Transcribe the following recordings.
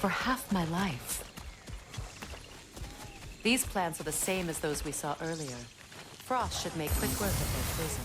for half my life. These plants are the same as those we saw earlier. Frost should make quick work of their prison.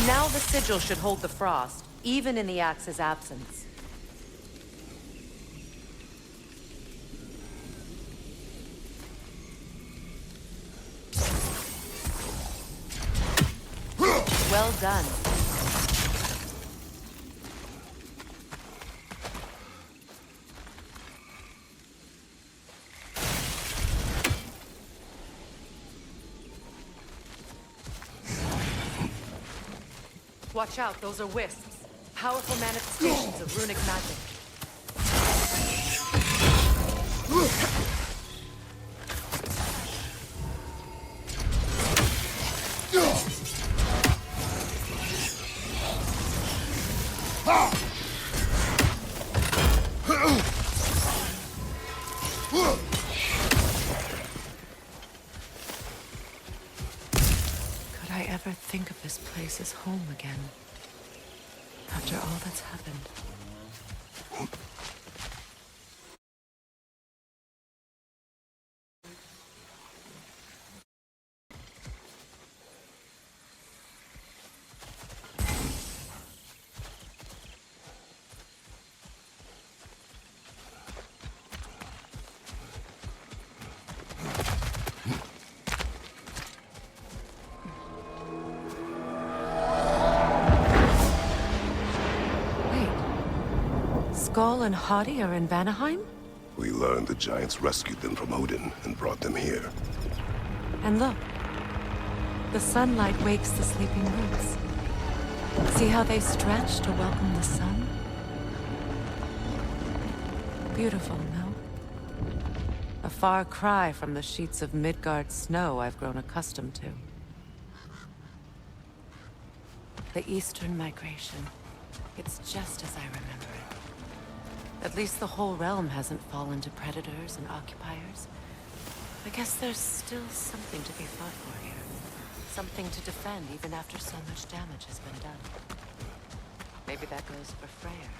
Now the sigil should hold the frost, even in the axe's absence. Well done. Watch out, those are wisps. Powerful manifestations of runic magic. Could I ever think of this place as home again? After all that's happened. Skull and Hadi are in Vanaheim? We learned the giants rescued them from Odin and brought them here. And look, the sunlight wakes the sleeping roots. See how they stretch to welcome the sun? Beautiful, no? A far cry from the sheets of Midgard snow I've grown accustomed to. The Eastern migration. It's just as I remember it. At least the whole realm hasn't fallen to predators and occupiers. I guess there's still something to be fought for here. Something to defend even after so much damage has been done. Maybe that goes for Freyr.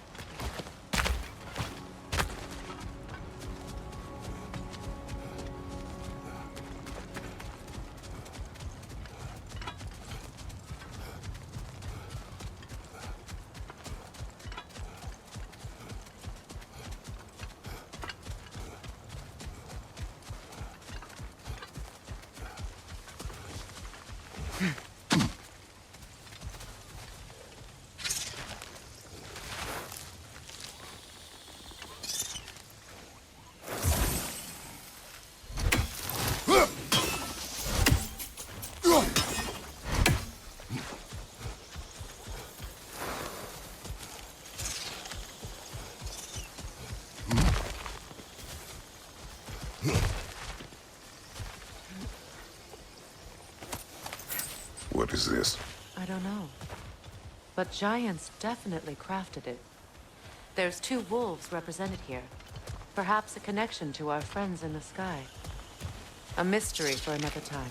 What is this? I don't know. But giants definitely crafted it. There's 2 wolves represented here. Perhaps a connection to our friends in the sky. A mystery for another time.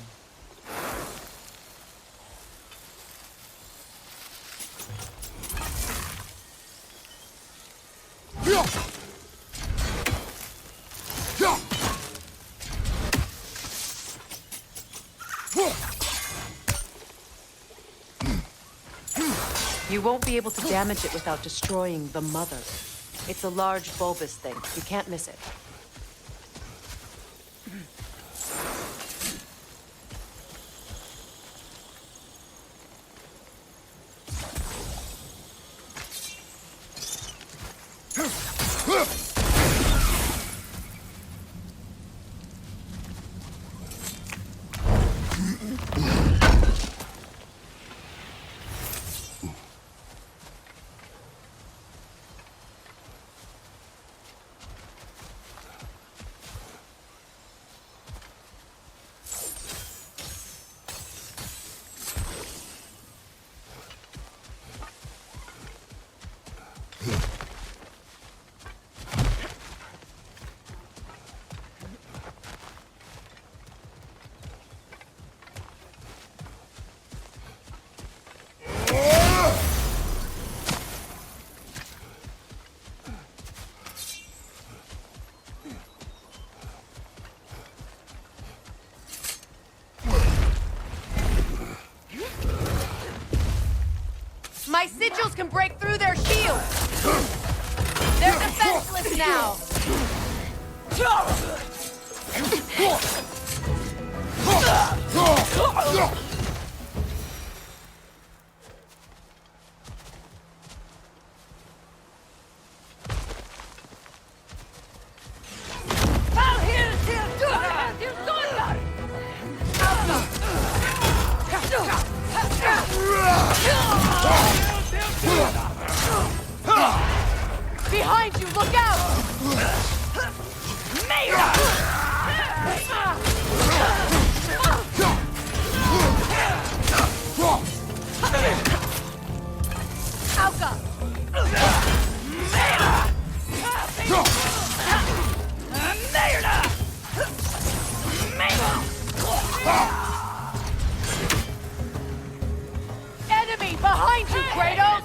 You won't be able to damage it without destroying the mother. It's a large bulbous thing. You can't miss it. My sigils can break through their shields! They're defenseless now! Behind you, look out! Enemy behind you, Kratos!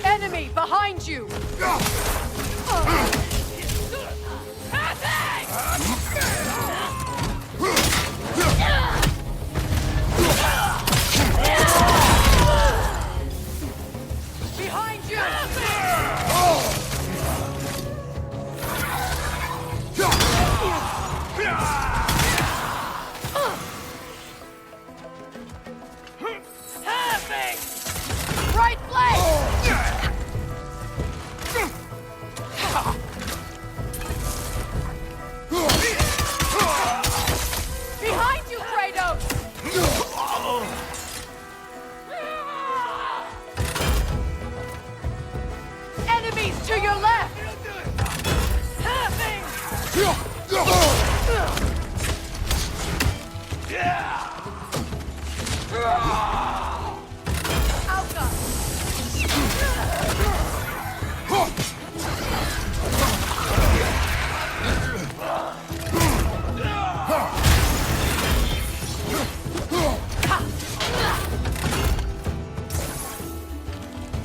Enemy behind you! Behind you! Right flank! Behind you, Kratos! Enemies to your left!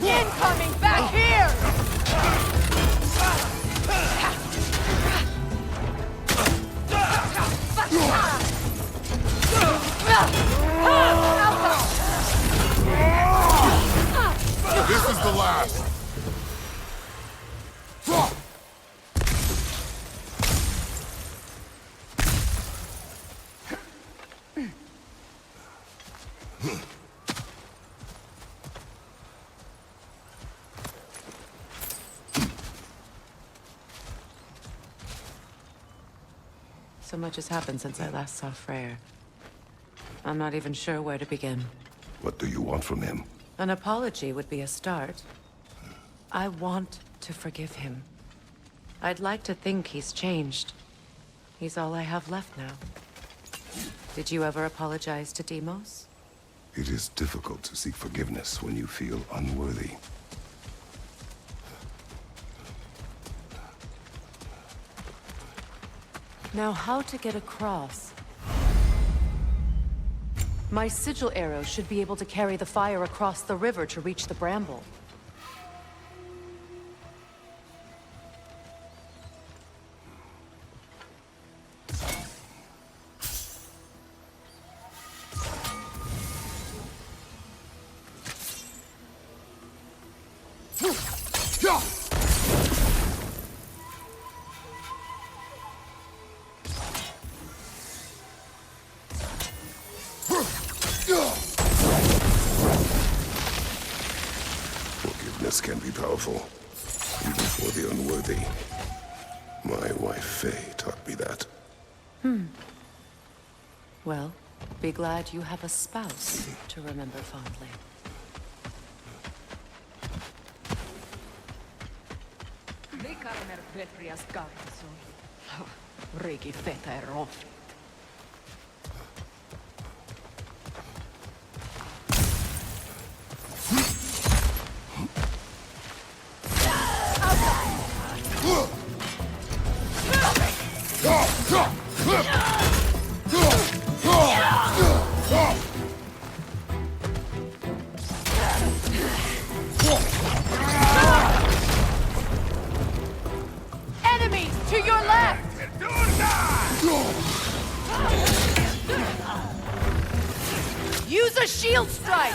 Incoming back here! This is the last! So much has happened since I last saw Freyr. I'm not even sure where to begin. What do you want from him? An apology would be a start. I want to forgive him. I'd like to think he's changed. He's all I have left now. Did you ever apologize to Deimos? It is difficult to seek forgiveness when you feel unworthy. Now, how to get across? My sigil arrow should be able to carry the fire across the river to reach the bramble. Forgiveness can be powerful, even for the unworthy. My wife Faye taught me that. Well, be glad you have a spouse to remember fondly. a shield strike!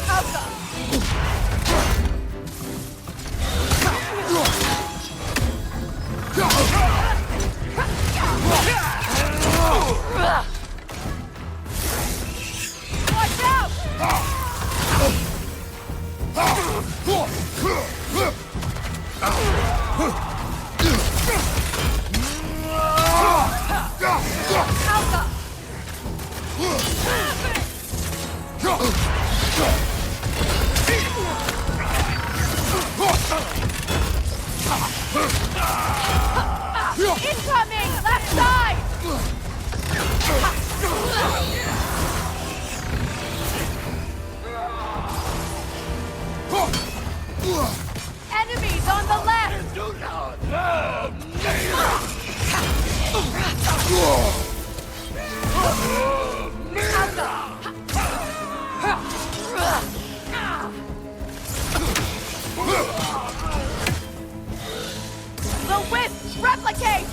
Alpha! Watch out! Alpha! Incoming! Left side! Enemies on the left! The wisp! Replicate!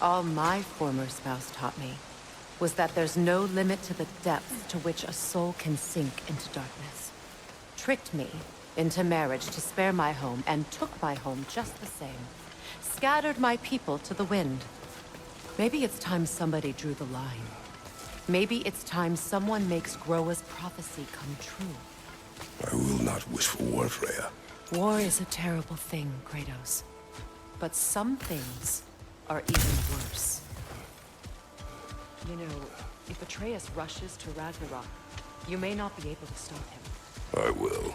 All my former spouse taught me was that there's no limit to the depth to which a soul can sink into darkness. Tricked me into marriage to spare my home and took my home just the same. Scattered my people to the wind. Maybe it's time somebody drew the line. Maybe it's time someone makes Groa's prophecy come true. I will not wish for war, Freya. War is a terrible thing, Kratos. But some things are even worse. You know, if Atreus rushes to Ragnarok, you may not be able to stop him. I will.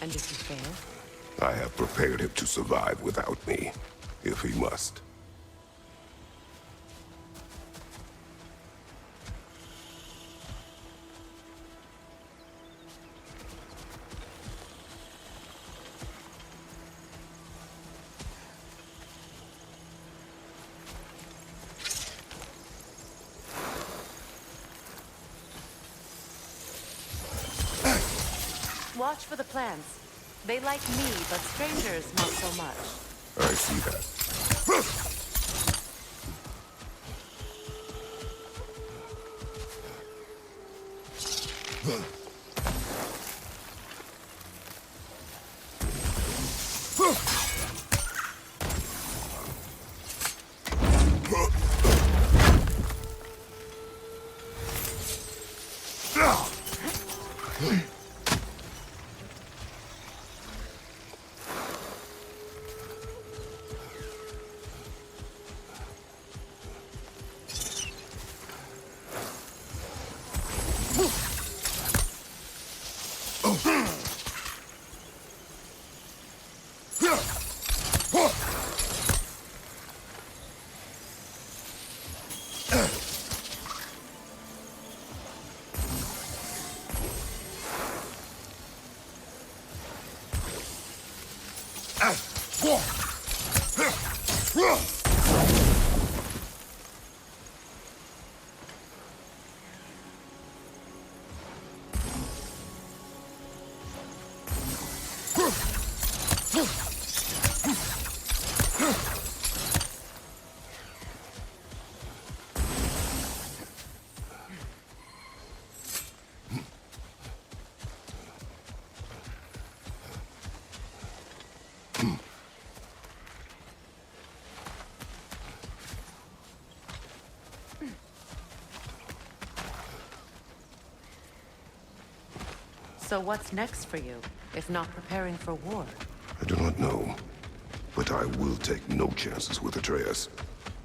And if you fail? I have prepared him to survive without me, if he must. Watch for the plants. They like me, but strangers not so much. I see that. So what's next for you, if not preparing for war? I do not know, but I will take no chances with Atreus.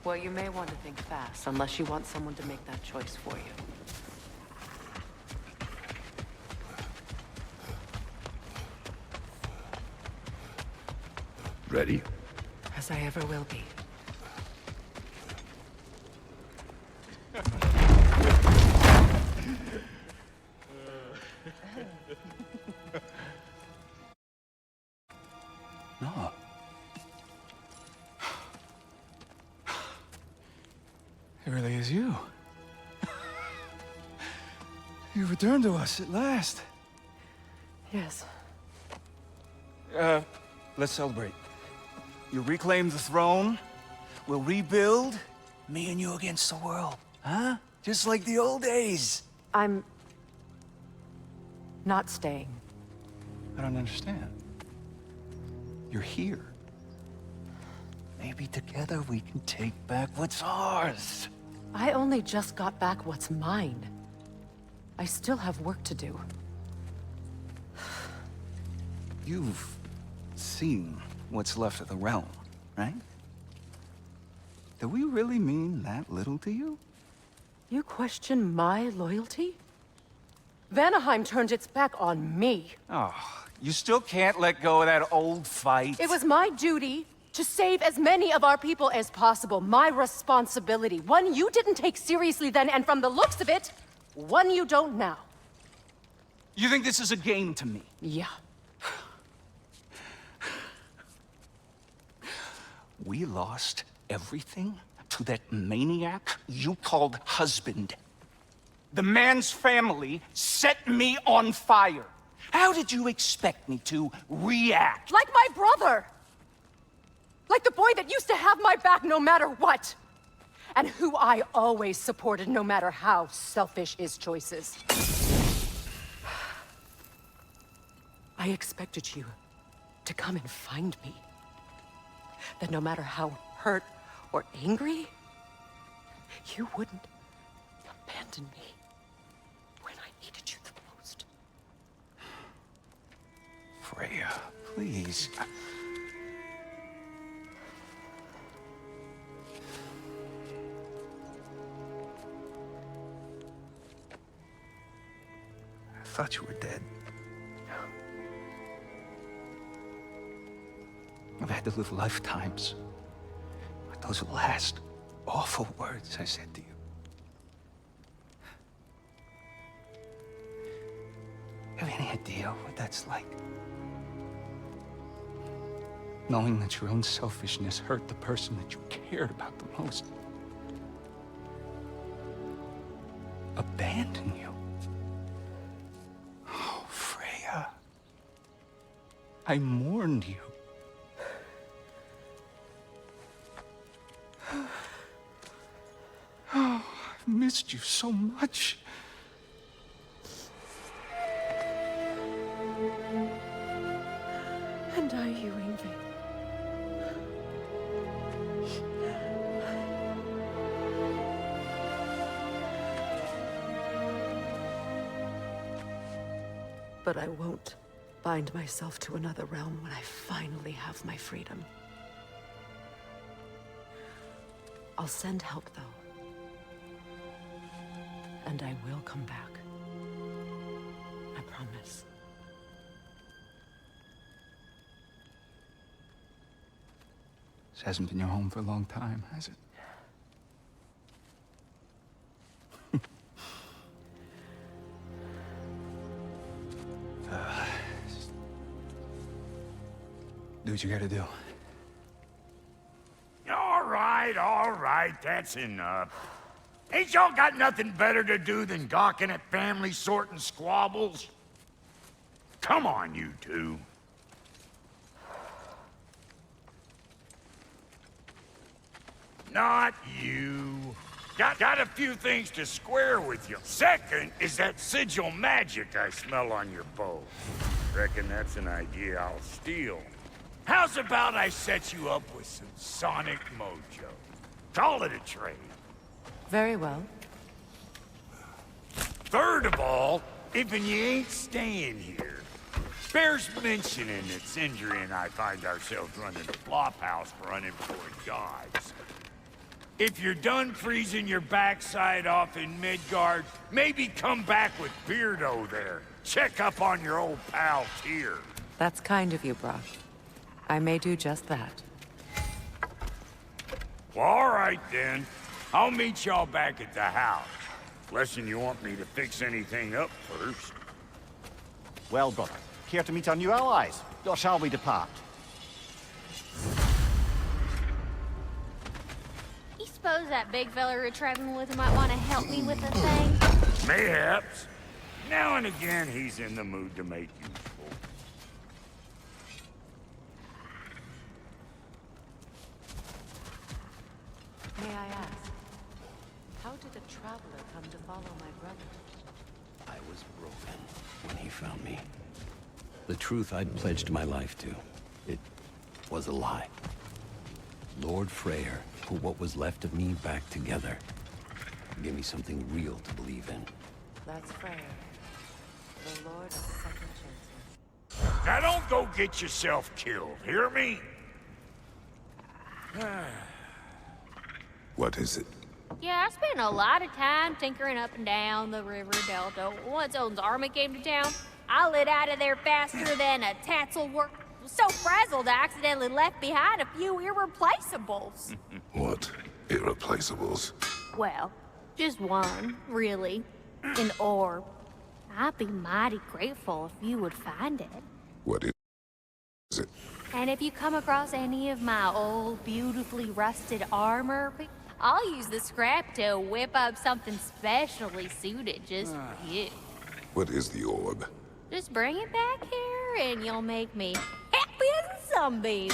Well, you may want to think fast, unless you want someone to make that choice for you. Ready? as I ever will be. No. It really is you. You returned to us at last. Yes. Let's celebrate. You reclaim the throne, we'll rebuild, me and you against the world. Huh? Just like the old days. I'm... not staying. I don't understand. You're here. Maybe together we can take back what's ours. I only just got back what's mine. I still have work to do. You've seen what's left of the realm, right? Do we really mean that little to you? You question my loyalty? Vanaheim turned its back on me. Oh, you still can't let go of that old fight. It was my duty to save as many of our people as possible. My responsibility. One you didn't take seriously then, and from the looks of it, one you don't now. You think this is a game to me? Yeah. We lost everything to that maniac you called husband. The man's family set me on fire. How did you expect me to react? Like my brother! Like the boy that used to have my back no matter what! And who I always supported no matter how selfish his choices. I expected you to come and find me. That no matter how hurt or angry, you wouldn't abandon me when I needed you the most. Freya, please. I thought you were dead. I've had to live lifetimes. But those last awful words I said to you. You have any idea what that's like? Knowing that your own selfishness hurt the person that you cared about the most. Abandon you. Oh, Freya. I mourned you. Oh, I've missed you so much. And I, you, Ingrid. But I won't bind myself to another realm when I finally have my freedom. I'll send help, though. And I will come back. I promise. This hasn't been your home for a long time, has it? Do what you gotta do. All right, that's enough. Ain't y'all got nothing better to do than gawking at family sorting squabbles? Come on, you two. Not you. Got a few things to square with you. Second is that sigil magic I smell on your bow. Reckon that's an idea I'll steal. How's about I set you up with some sonic mojo? Call it a trade. Very well. Third of all, if you ain't staying here, bears mentioning that Sindri and I find ourselves running a flophouse for unemployed gods. If you're done freezing your backside off in Midgard, maybe come back with Beardo there. Check up on your old pal Tyr. That's kind of you, Brock. I may do just that. Well, all right then. I'll meet y'all back at the house. Unless you want me to fix anything up first. Well, brother, care to meet our new allies? Or shall we depart? You suppose that big fella you're traveling with might want to help me with a thing? Mayhaps. Now and again, he's in the mood to make useful. May I ask, how did a traveler come to follow my brother? I was broken when he found me. The truth I'd pledged my life to, it was a lie. Lord Freyr put what was left of me back together. Gave me something real to believe in. That's Freyr, the Lord of Second Chances. Now don't go get yourself killed, hear me? What is it? Yeah, I spent a lot of time tinkering up and down the river delta. Once Odin's army came to town, I lit out of there faster than a tassel work. So frazzled I accidentally left behind a few irreplaceables. What? Irreplaceables? Well, just one, really. An orb. I'd be mighty grateful if you would find it. What is it? And if you come across any of my old, beautifully rusted armor, I'll use the scrap to whip up something specially suited just for you. What is the orb? Just bring it back here and you'll make me happy as a sunbeam.